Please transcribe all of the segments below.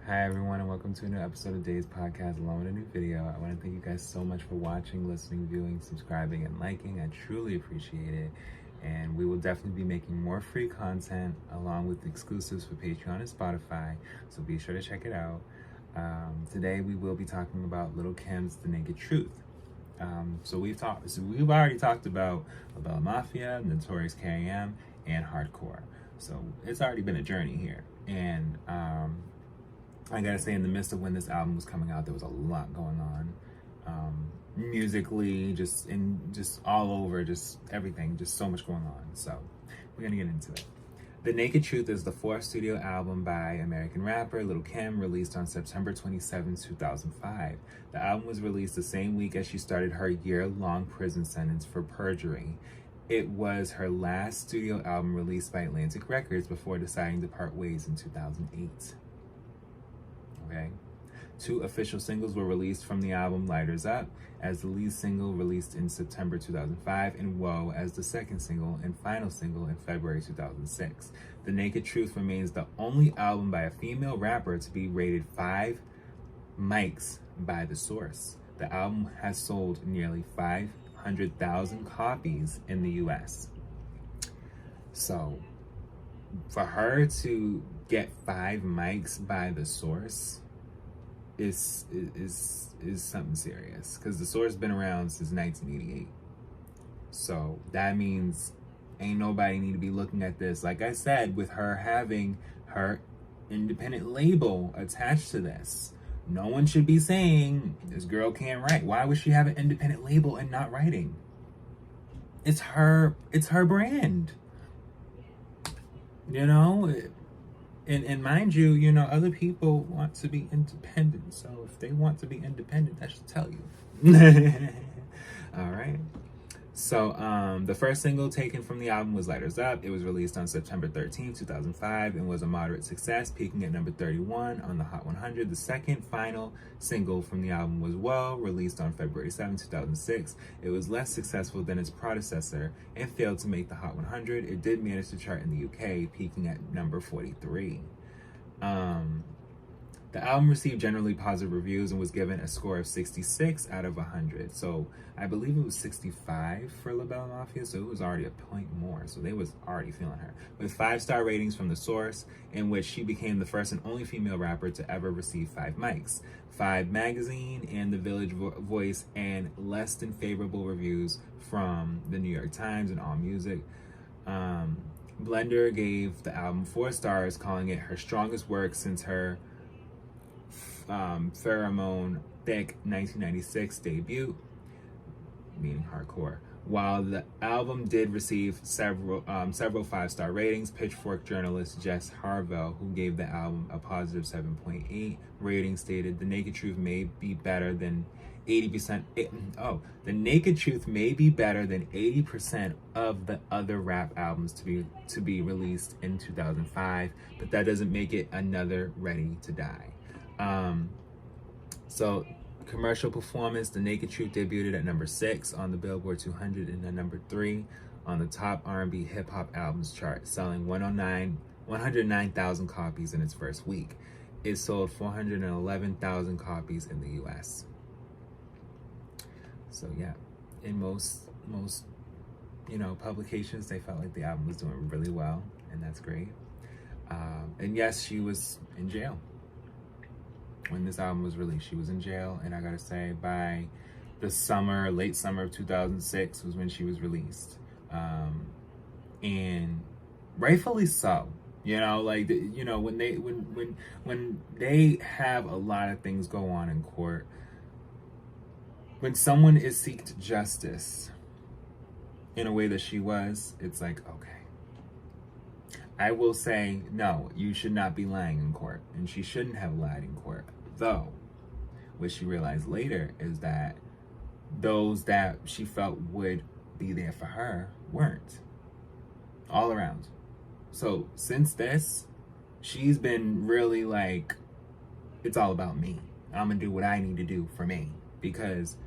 Hi everyone, and welcome to a new episode of Days Podcast along with a new video. I want to thank you guys so much for watching, listening, viewing, subscribing, and liking. I truly appreciate it. And we will definitely be making more free content along with exclusives for Patreon and Spotify, so be sure to check it out. Today we will be talking about Lil' Kim's The Naked Truth. We've already talked about La Bella Mafia, Notorious K.I.M., and Hardcore. So it's already been a journey here. And I gotta say, in the midst of when this album was coming out, there was a lot going on, musically, just all over, just everything, just so much going on. So we're gonna get into it. The Naked Truth is the fourth studio album by American rapper Lil' Kim, released on September 27, 2005. The album was released the same week as she started her year-long prison sentence for perjury. It was her last studio album released by Atlantic Records before deciding to part ways in 2008. Okay. 2 official singles were released from the album: Lighters Up as the lead single released in September 2005, and Whoa as the second single and final single in February 2006. The Naked Truth remains the only album by a female rapper to be rated 5 mics by The Source. The album has sold nearly 500,000 copies in the US. So, for her to get 5 mics by The Source is something serious, because The Source been around since 1988. So that means ain't nobody need to be looking at this, like I said, with her having her independent label attached to this. No one should be saying this girl can't write. Why would she have an independent label and not writing? It's her brand. You know, and mind you, other people want to be independent. So if they want to be independent, that should tell you. All right. So the first single taken from the album was Lighters Up. It was released on September 13, 2005, and was a moderate success, peaking at number 31 on the Hot 100. The second final single from the album was Whoa, released on February 7, 2006. It was less successful than its predecessor and failed to make the Hot 100. It did manage to chart in the UK, peaking at number 43. The album received generally positive reviews and was given a score of 66 out of 100. So I believe it was 65 for La Bella Mafia, so it was already a point more. So they was already feeling her. With 5-star ratings from The Source, in which she became the first and only female rapper to ever receive 5 mics. 5 Magazine and The Village Voice, and less than favorable reviews from the New York Times and AllMusic. Blender gave the album 4 stars, calling it her strongest work since her Pheromone Thick 1996 debut, meaning Hardcore. While the album did receive several 5-star ratings, Pitchfork journalist Jess Harvell, who gave the album a positive 7.8 rating, stated the Naked Truth may be better than 80%. The Naked Truth may be better than 80% of the other rap albums to be released in 2005, but that doesn't make it another Ready to Die. So commercial performance, The Naked Truth debuted at number 6 on the Billboard 200 and at number 3 on the top R&B hip hop albums chart, selling 109,000 copies in its first week. It sold 411,000 copies in the US. So yeah, in most publications, they felt like the album was doing really well, and that's great. And yes, she was in jail when this album was released. She was in jail, and I gotta say, by the late summer of 2006 was when she was released, and rightfully so. When they have a lot of things go on in court, when someone is seeked justice in a way that she was, it's like, okay. I will say, no, you should not be lying in court, and she shouldn't have lied in court. Though, what she realized later is that those that she felt would be there for her weren't. All around. So, since this, she's been really like, it's all about me. I'm gonna do what I need to do for me, because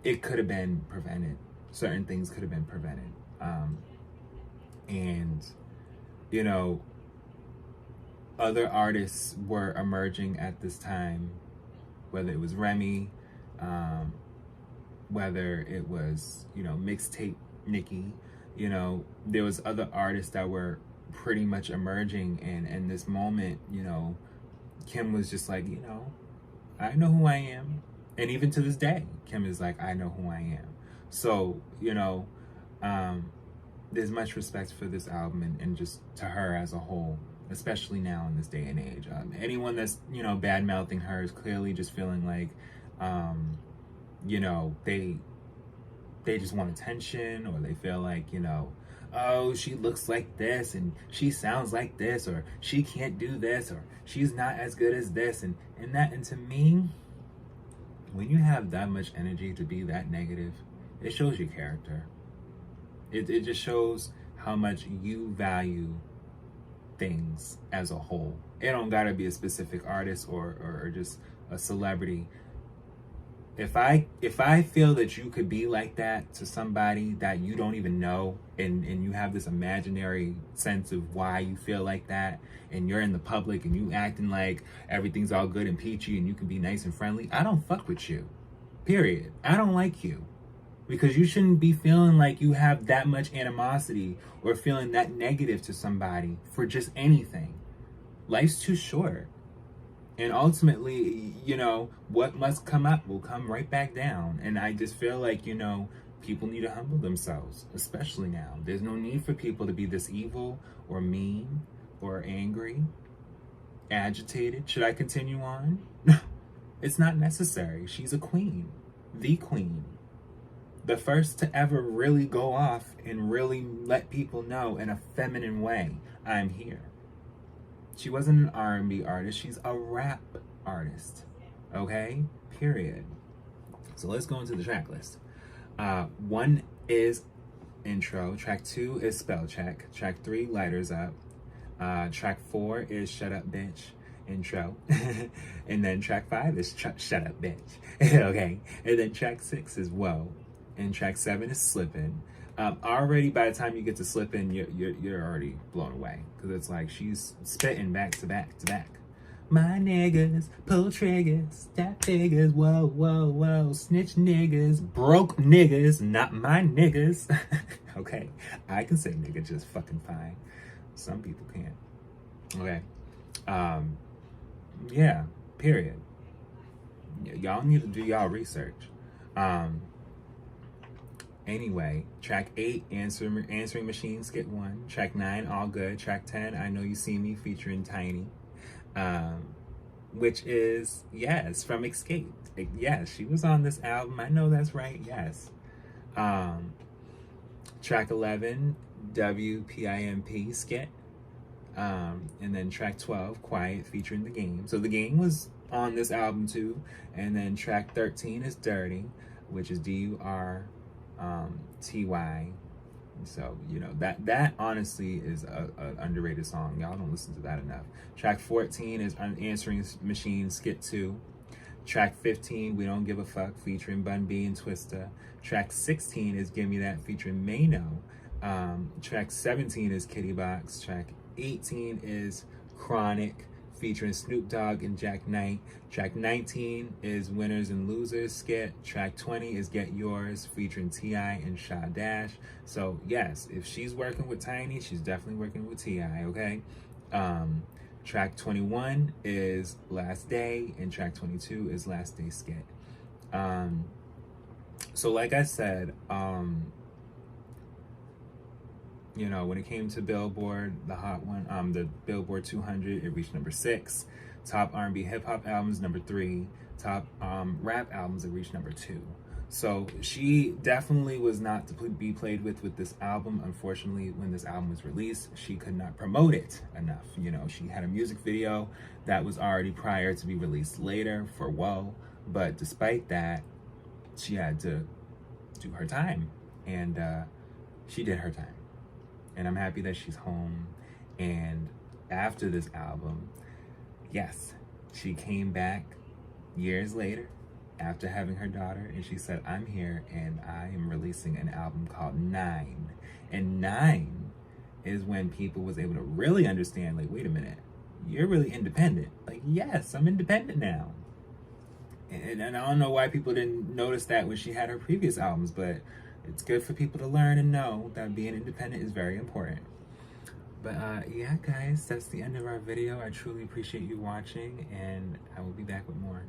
it could have been prevented. Certain things could have been prevented. And, other artists were emerging at this time, whether it was Remy, whether it was, you know, mixtape Nicki, you know, there was other artists that were pretty much emerging, and in this moment, you know, Kim was just like, you know, I know who I am. And even to this day, Kim is like, I know who I am. So, you know, there's much respect for this album and just to her as a whole, especially now in this day and age. Anyone that's, you know, bad mouthing her is clearly just feeling like, you know, they just want attention, or they feel like, you know, oh, she looks like this and she sounds like this, or she can't do this, or she's not as good as this, and that. And to me, when you have that much energy to be that negative, it shows your character. It just shows how much you value things as a whole. It don't gotta be a specific artist or just a celebrity. If I feel that you could be like that to somebody that you don't even know, and you have this imaginary sense of why you feel like that, and you're in the public and you acting like everything's all good and peachy and you can be nice and friendly, I don't fuck with you. Period. I don't like you. Because you shouldn't be feeling like you have that much animosity or feeling that negative to somebody for just anything. Life's too short. And ultimately, you know, what must come up will come right back down. And I just feel like, you know, people need to humble themselves, especially now. There's no need for people to be this evil or mean or angry, agitated. Should I continue on? It's not necessary. She's a queen, the queen. The first to ever really go off and really let people know in a feminine way, I'm here. She wasn't an R&B artist, she's a rap artist. Okay? Period. So let's go into the track list. 1 is intro. Track 2 is spell check. Track 3, lighters up. Track 4 is shut up bitch, intro. And then track 5 is shut up bitch. Okay? And then track 6 is whoa. And track 7 is slippin'. Already by the time you get to slippin', you're already blown away, because it's like she's spitting back to back to back. My niggas pull triggers, that figures, whoa, whoa, whoa, snitch niggas, broke niggas, not my niggas. Okay, I can say nigga just fucking fine. Some people can't. Okay, yeah, period. Y'all need to do y'all research. Anyway, track 8, Answering Machine, Skit 1. Track 9, All Good. Track 10, I Know You See Me, featuring Tiny. Which is, yes, from Xscape. Yes, she was on this album. I know that's right, yes. Track 11, WPIMP, Skit. And then track 12, Quiet, featuring The Game. So The Game was on this album too. And then track 13 is Dirty, which is DURTY. So, you know, that honestly is a underrated song. Y'all don't listen to that enough. Track 14 is Answering Machine, Skit 2. Track 15, We Don't Give a Fuck, featuring Bun B and Twista. Track 16 is Give Me That, featuring Mano. Track 17 is Kitty Box. Track 18 is Chronic, featuring Snoop Dogg and Jack Knight. Track 19 is Winners and Losers, Skit. Track 20 is Get Yours, featuring T.I. and Sha Dash. So yes, if she's working with Tiny, she's definitely working with T.I., okay? Track 21 is Last Day, and track 22 is Last Day, Skit. So like I said, you know, when it came to Billboard, the hot one, the Billboard 200, it reached number 6. Top R&B hip hop albums, number 3. Top rap albums, it reached number 2. So she definitely was not to be played with this album. Unfortunately, when this album was released, she could not promote it enough. You know, she had a music video that was already prior to be released later for Whoa. But despite that, she had to do her time. And she did her time. And I'm happy that she's home. And after this album, yes, she came back years later after having her daughter, and she said, I'm here and I am releasing an album called 9. And 9 is when people was able to really understand, like, wait a minute, you're really independent. Like, yes, I'm independent now. And I don't know why people didn't notice that when she had her previous albums, but it's good for people to learn and know that being independent is very important. But yeah, guys, that's the end of our video. I truly appreciate you watching, and I will be back with more.